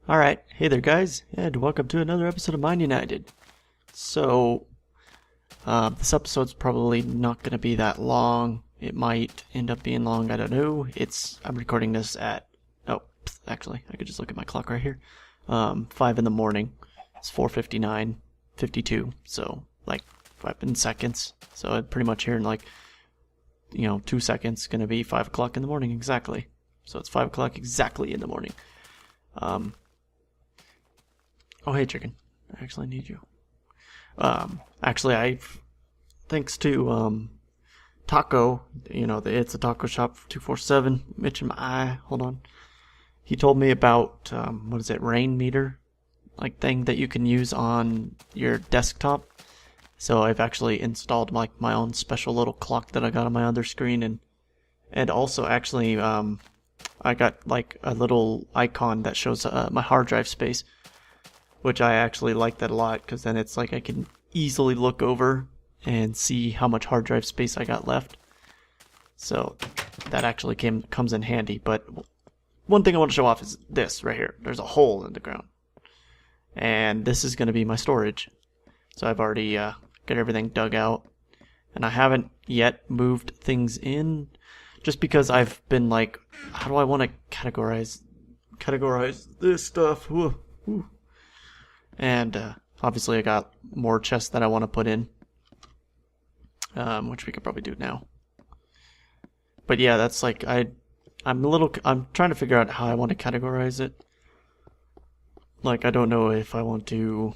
Alright, hey there guys, and welcome to another episode of Mind United. So, this episode's probably not going to be that long. It might end up being long, I don't know. I'm recording this at, actually, I could just look at my clock right here. 5 in the morning. It's 4:59, 52, so like 5 seconds. So pretty much here in 2 seconds, going to be 5 o'clock in the morning exactly. So it's 5 o'clock exactly in the morning. Oh, hey, chicken. I actually need you. Thanks to, Taco, it's a taco shop 247, Mitch in my eye, hold on. He told me about, rain meter, thing that you can use on your desktop. So I've actually installed, my own special little clock that I got on my other screen, and also actually, I got, a little icon that shows, my hard drive space, which I actually like that a lot, because then it's I can easily look over and see how much hard drive space I got left. So that actually comes in handy. But one thing I want to show off is this right here. There's a hole in the ground, and this is going to be my storage. So I've already got everything dug out, and I haven't yet moved things in, just because I've been how do I want to categorize this stuff? Ooh. And obviously I got more chests that I want to put in, which we could probably do now. But yeah, that's I'm trying to figure out how I want to categorize it. I don't know if I want to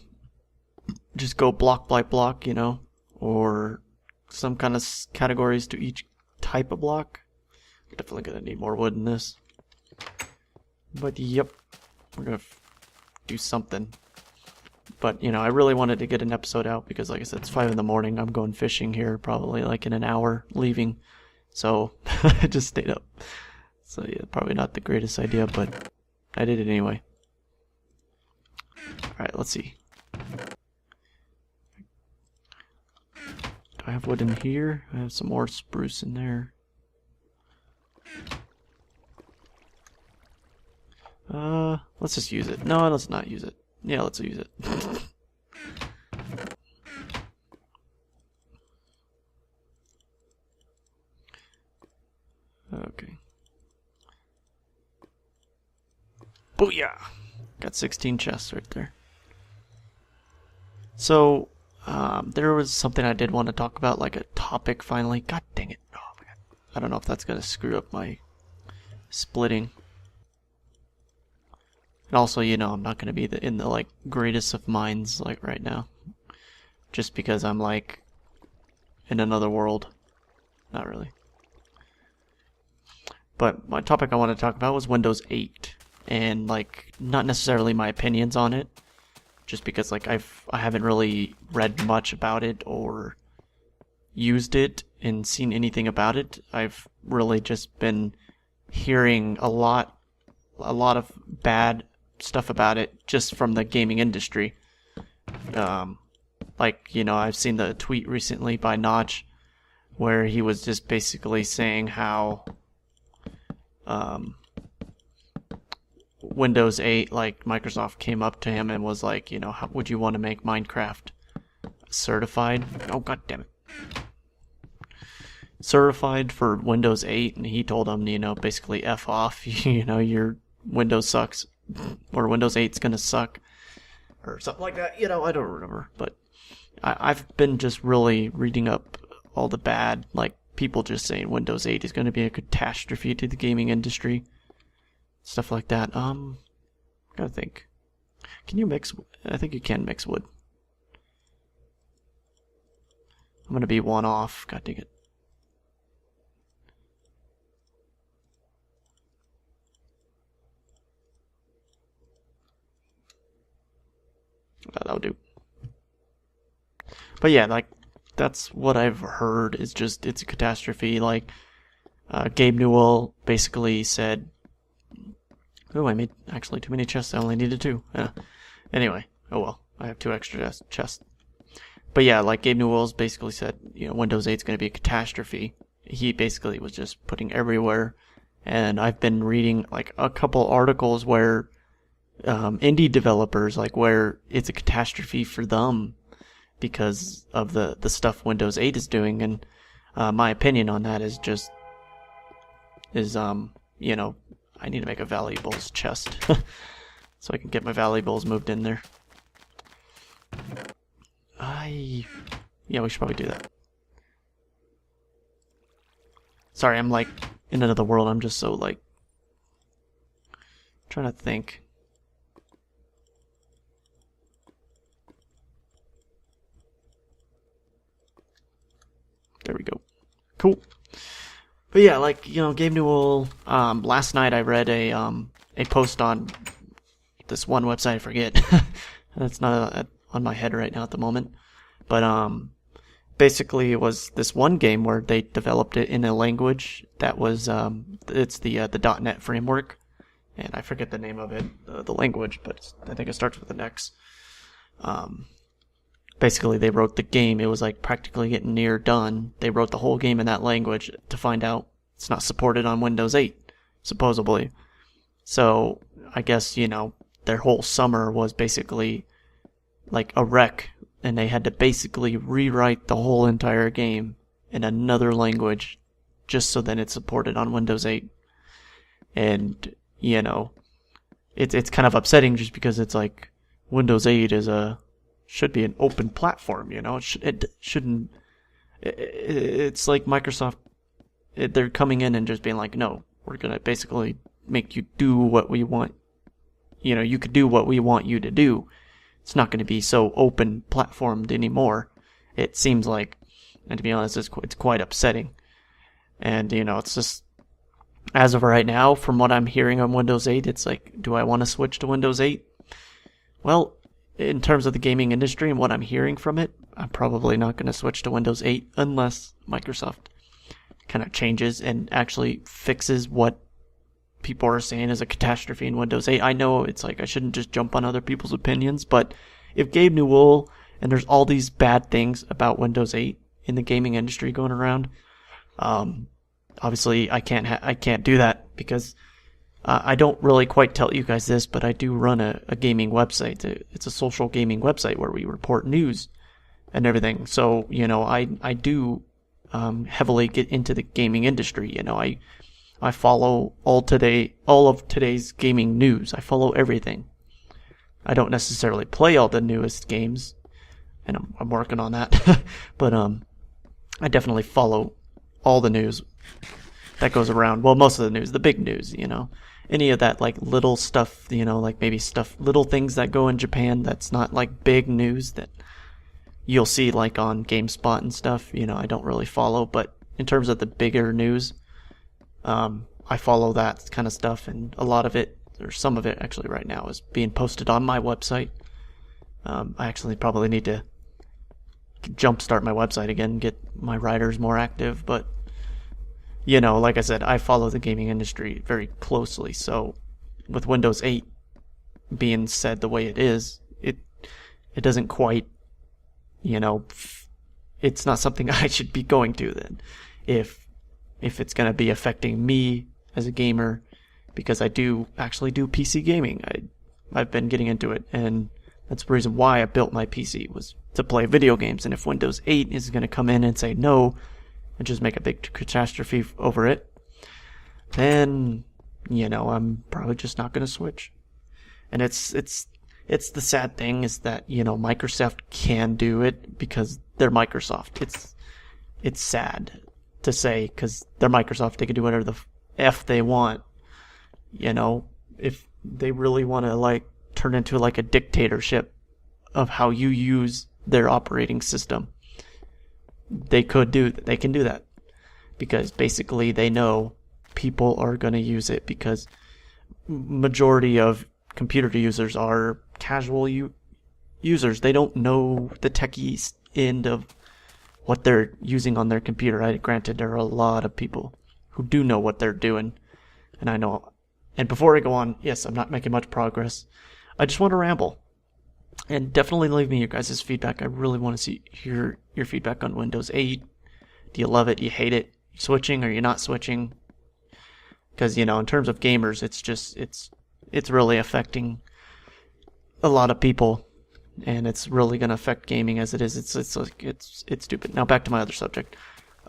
just go block by block, or some kind of categories to each type of block. Definitely gonna need more wood in this. But yep, we're gonna do something. But, I really wanted to get an episode out because, like I said, it's 5 in the morning. I'm going fishing here probably in an hour, leaving. So, I just stayed up. So, yeah, probably not the greatest idea, but I did it anyway. Alright, let's see. Do I have wood in here? I have some more spruce in there. Let's just use it. No, let's not use it. Yeah, let's use it. Okay. Booyah! Got 16 chests right there. So, there was something I did want to talk about, a topic finally. God dang it. Oh my god. I don't know if that's going to screw up my splitting. And also, I'm not going to be in the greatest of minds right now. Just because I'm in another world. Not really. But my topic I want to talk about was Windows 8. And not necessarily my opinions on it. Just because I haven't really read much about it or used it and seen anything about it. I've really just been hearing a lot of bad stuff about it just from the gaming industry. I've seen the tweet recently by Notch where he was just basically saying how Windows 8, Microsoft came up to him and was how would you want to make Minecraft certified? Oh, god damn it. Certified for Windows 8, and he told him, basically F off, your Windows sucks. Or Windows 8's gonna suck, or something like that. I don't remember, but I've been just really reading up all the bad, people just saying Windows 8 is gonna be a catastrophe to the gaming industry, stuff like that. Gotta think. Can you mix? I think you can mix wood. I'm gonna be one off. God dang it. That'll do. But yeah, that's what I've heard is just it's a catastrophe. Gabe Newell basically said, "Oh, I made actually too many chests. I only needed 2." Anyway, oh well, I have 2 extra chests. But yeah, Gabe Newell's basically said, Windows 8 is going to be a catastrophe. He basically was just putting everywhere, and I've been reading a couple articles where indie developers, like where it's a catastrophe for them because of the stuff Windows 8 is doing. And my opinion on that is just I need to make a valuables chest so I can get my valuables moved in there. Yeah, we should probably do that. Sorry, I'm like in another world. I'm just so like trying to think. There we go. Cool. But yeah, like, Gabe Newell, last night I read a post on this one website, I forget. It's not on my head right now at the moment. But basically it was this one game where they developed it in a language that was it's the .NET framework, and I forget the name of it, the language, but I think it starts with an X. Basically, they wrote the game. It was like practically getting near done. They wrote the whole game in that language to find out it's not supported on Windows 8, supposedly. So, I guess, their whole summer was basically like a wreck, and they had to basically rewrite the whole entire game in another language just so that it's supported on Windows 8. And, it's kind of upsetting just because it's like Windows 8 should be an open platform, it shouldn't. It's like Microsoft, they're coming in and just being like, no, we're gonna basically make you do what we want. You could do what we want you to do. It's not going to be so open platformed anymore, it seems like. And to be honest, it's quite upsetting. And it's just, as of right now, from what I'm hearing on Windows 8, it's like, do I want to switch to Windows 8? Well, in terms of the gaming industry and what I'm hearing from it, I'm probably not going to switch to Windows 8 unless Microsoft kind of changes and actually fixes what people are saying is a catastrophe in Windows 8. I know it's like I shouldn't just jump on other people's opinions, but if Gabe Newell and there's all these bad things about Windows 8 in the gaming industry going around, obviously I can't do that because I don't really quite tell you guys this, but I do run a gaming website. It's a social gaming website where we report news and everything. So, I do heavily get into the gaming industry. I follow all of today's gaming news. I follow everything. I don't necessarily play all the newest games, and I'm working on that. But I definitely follow all the news that goes around. Well, most of the news, the big news, any of that like little stuff, like maybe little things that go in Japan that's not like big news that you'll see like on GameSpot and stuff, I don't really follow. But in terms of the bigger news, I follow that kind of stuff, and a lot of it, or some of it actually right now, is being posted on my website. I actually probably need to jumpstart my website again, get my writers more active, but like I said, I follow the gaming industry very closely. So with Windows 8 being said the way it is, it doesn't quite, it's not something I should be going to then. If it's going to be affecting me as a gamer, because I do actually do PC gaming. I've been getting into it, and that's the reason why I built my PC, was to play video games. And if Windows 8 is going to come in and say no, and just make a big catastrophe over it, then, I'm probably just not going to switch. And it's the sad thing is that, Microsoft can do it because they're Microsoft. It's sad to say, because they're Microsoft, they can do whatever the F they want. If they really want to like turn into like a dictatorship of how you use their operating system, they can do that, because basically they know people are going to use it, because majority of computer users are casual users. They don't know the techie end of what they're using on their computer. Granted, there are a lot of people who do know what they're doing, and I know. And before I go on, yes, I'm not making much progress. I just want to ramble. And definitely leave me your guys' feedback. I really want to hear your feedback on Windows 8. Do you love it? Do you hate it? You switching or you're not switching? Because, in terms of gamers, it's really affecting a lot of people, and it's really going to affect gaming as it is. It's stupid. Now back to my other subject.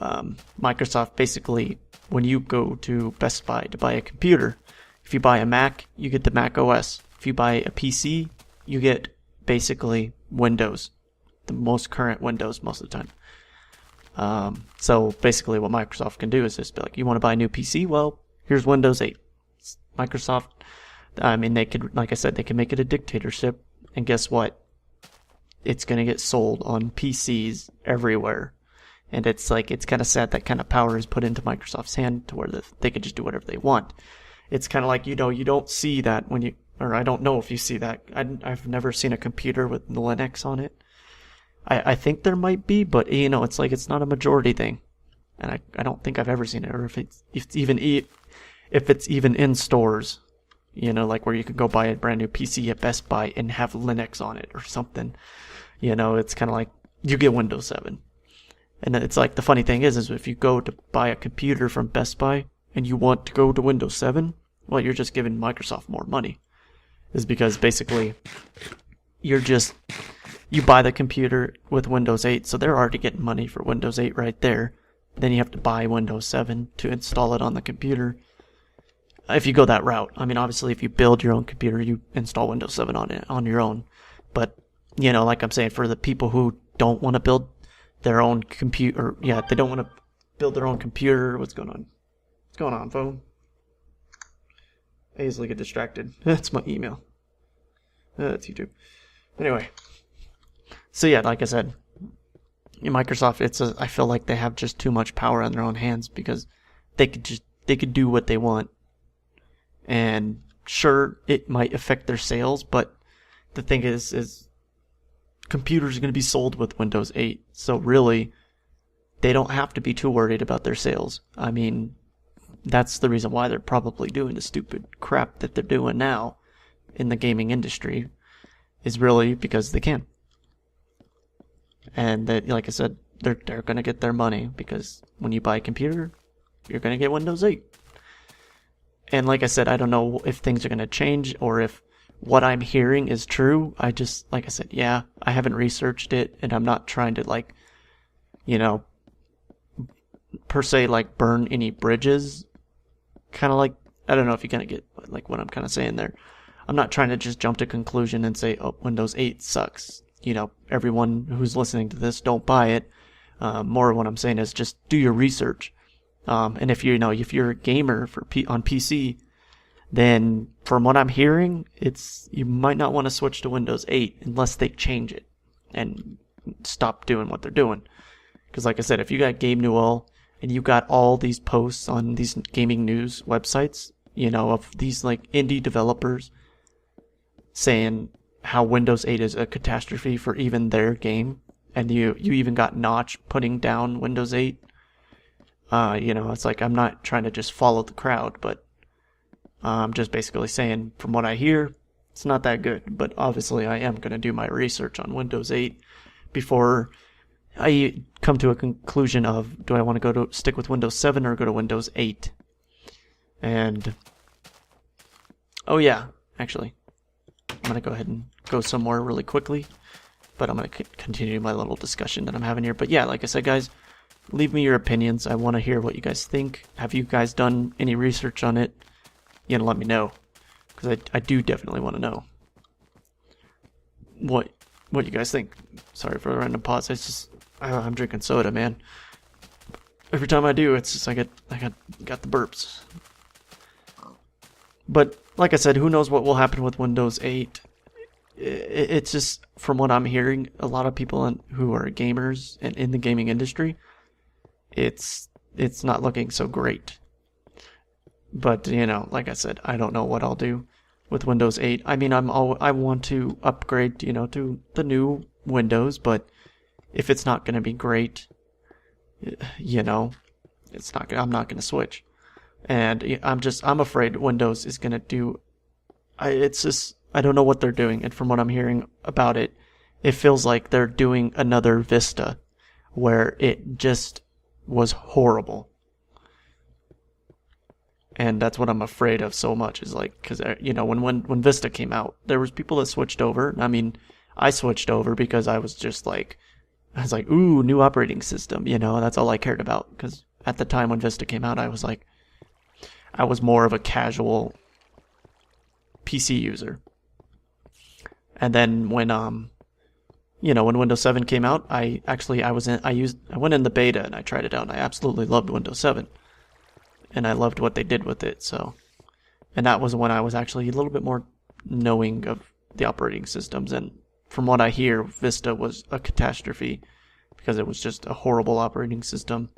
Microsoft basically, when you go to Best Buy to buy a computer, if you buy a Mac, you get the Mac OS. If you buy a PC, you get basically Windows, the most current Windows most of the time. So basically what Microsoft can do is just be like, you want to buy a new PC? Well, here's Windows 8. Microsoft, I mean, they could, like I said, they can make it a dictatorship, and guess what? It's going to get sold on PCs everywhere. And it's kind of sad that kind of power is put into Microsoft's hand to where they could just do whatever they want. It's kind of like, you don't see that or I don't know if you see that. I've never seen a computer with Linux on it. I think there might be, but it's like, it's not a majority thing. And I don't think I've ever seen it, or if it's even in stores, like where you could go buy a brand new PC at Best Buy and have Linux on it or something. It's kind of like, you get Windows 7. And it's like, the funny thing is if you go to buy a computer from Best Buy and you want to go to Windows 7, well, you're just giving Microsoft more money. Is because basically you buy the computer with Windows 8, so they're already getting money for Windows 8 right there. Then you have to buy Windows 7 to install it on the computer. If you go that route. I mean, obviously if you build your own computer, you install Windows 7 on your own. But, like I'm saying, for the people who don't want to build their own computer, they don't want to build their own computer. What's going on? What's going on, phone? I easily get distracted. That's my email. That's YouTube. Anyway. So yeah, like I said, Microsoft, I feel like they have just too much power in their own hands, because they could do what they want. And sure, it might affect their sales, but the thing is computers are going to be sold with Windows 8. So really, they don't have to be too worried about their sales. I mean, that's the reason why they're probably doing the stupid crap that they're doing now in the gaming industry, is really because they can. And that, like I said, they're going to get their money, because when you buy a computer, you're going to get Windows 8. And like I said, I don't know if things are going to change, or if what I'm hearing is true. Like I said, I haven't researched it, and I'm not trying to per se, burn any bridges. Kind of like, I don't know if you kind of get what I'm kind of saying there. I'm not trying to just jump to conclusion and say, oh, Windows 8 sucks. Everyone who's listening to this, don't buy it. More what I'm saying is just do your research. And if you're a gamer on PC, then from what I'm hearing, you might not want to switch to Windows 8 unless they change it and stop doing what they're doing. Because like I said, if you got Gabe Newell and you got all these posts on these gaming news websites, of these indie developers saying how Windows 8 is a catastrophe for even their game, and you even got Notch putting down Windows 8, it's like, I'm not trying to just follow the crowd, but I'm just basically saying, from what I hear, it's not that good. But obviously I am going to do my research on Windows 8 before I come to a conclusion of, do I want to stick with Windows 7 or go to Windows 8? And, oh yeah, actually, I'm going to go ahead and go somewhere really quickly, but I'm going to continue my little discussion that I'm having here. But yeah, like I said, guys, leave me your opinions. I want to hear what you guys think. Have you guys done any research on it? Let me know, because I do definitely want to know what you guys think. Sorry for the random pause. It's just, I'm drinking soda, man. Every time I do, it's just I got the burps. But like I said, who knows what will happen with Windows 8? It's just, from what I'm hearing, a lot of people who are gamers and in the gaming industry, it's not looking so great. But like I said, I don't know what I'll do with Windows 8. I mean, I want to upgrade, to the new Windows, but if it's not going to be great, it's not. I'm not going to switch. And I'm afraid Windows is going to do. I don't know what they're doing, and from what I'm hearing about it, it feels like they're doing another Vista, where it just was horrible. And that's what I'm afraid of so much is like, because you know, when Vista came out, there was people that switched over. I mean, I switched over because I was like, ooh, new operating system. You know, that's all I cared about. Because at the time when Vista came out, I was more of a casual PC user. And then when when Windows 7 came out, I went in the beta and I tried it out, and I absolutely loved Windows 7. And I loved what they did with it, so. And that was when I was actually a little bit more knowing of the operating systems, and from what I hear, Vista was a catastrophe because it was just a horrible operating system.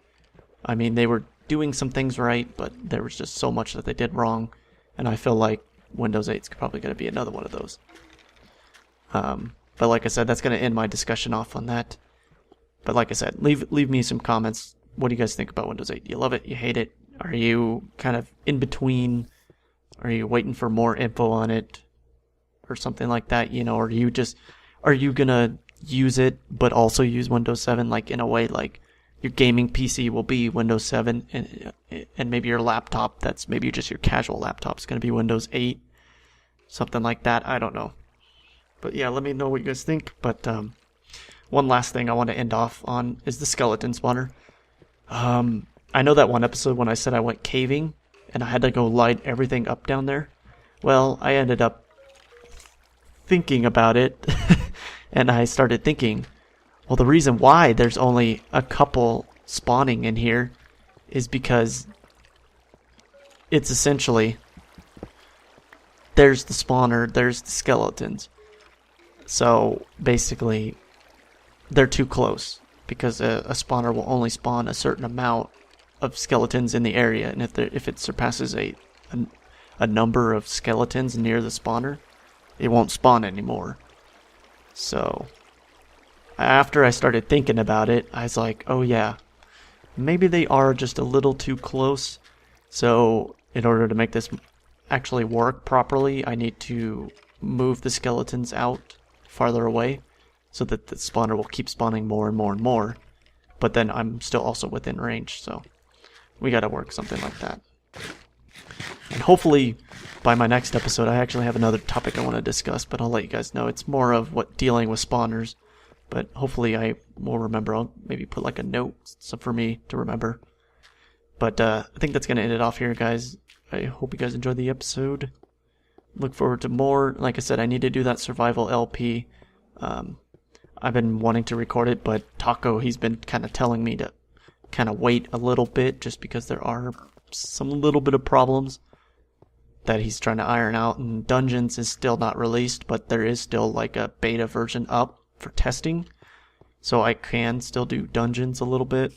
I mean, they were doing some things right, but there was just so much that they did wrong, and I feel like Windows 8 is probably going to be another one of those. But like I said, that's going to end my discussion off on that. But like I said, leave me some comments. What do you guys think about Windows 8? Do you love it? You hate it? Are you kind of in between? Are you waiting for more info on it? Or something like that, you know? Or are you going to use it but also use Windows 7 like in a way like your gaming PC will be Windows 7 and maybe your laptop that's maybe just your casual laptop is going to be Windows 8? Something like that. I don't know. But yeah, let me know what you guys think. But one last thing I want to end off on is the skeleton spawner. I know that one episode when I said I went caving and I had to go light everything up down there. Well, I ended up thinking about it and I started thinking, well, the reason why there's only a couple spawning in here is because it's essentially there's the spawner, there's the skeletons. So basically they're too close because a spawner will only spawn a certain amount of skeletons in the area, and if it surpasses a number of skeletons near the spawner, it won't spawn anymore. So after I started thinking about it, I was like, oh yeah, maybe they are just a little too close. So in order to make this actually work properly, I need to move the skeletons out farther away so that the spawner will keep spawning more and more and more. But then I'm still also within range, so we gotta work something like that. And hopefully by my next episode I actually have another topic I want to discuss, but I'll let you guys know. It's more of what dealing with spawners, but hopefully I will remember. I'll maybe put like a note so for me to remember. But I think that's gonna end it off here, guys. I hope you guys enjoyed the episode. Look forward to more. Like I said, I need to do that survival LP. I've been wanting to record it, but Taco, he's been kind of telling me to kind of wait a little bit just because there are some little bit of problems that he's trying to iron out, and Dungeons is still not released, but there is still like a beta version up for testing, so I can still do Dungeons a little bit.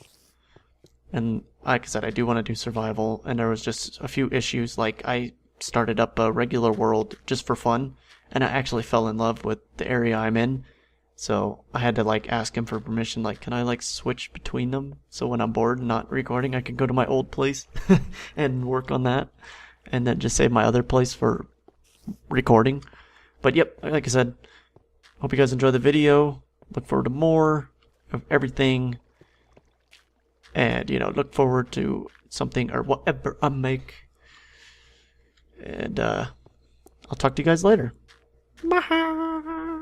And like I said, I do want to do survival, and there was just a few issues. Like I started up a regular world just for fun, and I actually fell in love with the area I'm in. So I had to like ask him for permission, like, can I like switch between them? So when I'm bored and not recording, I can go to my old place and work on that, and then just save my other place for recording. But yep, like I said, hope you guys enjoy the video. Look forward to more of everything. And, you know, look forward to something or whatever I make. And I'll talk to you guys later. Bye.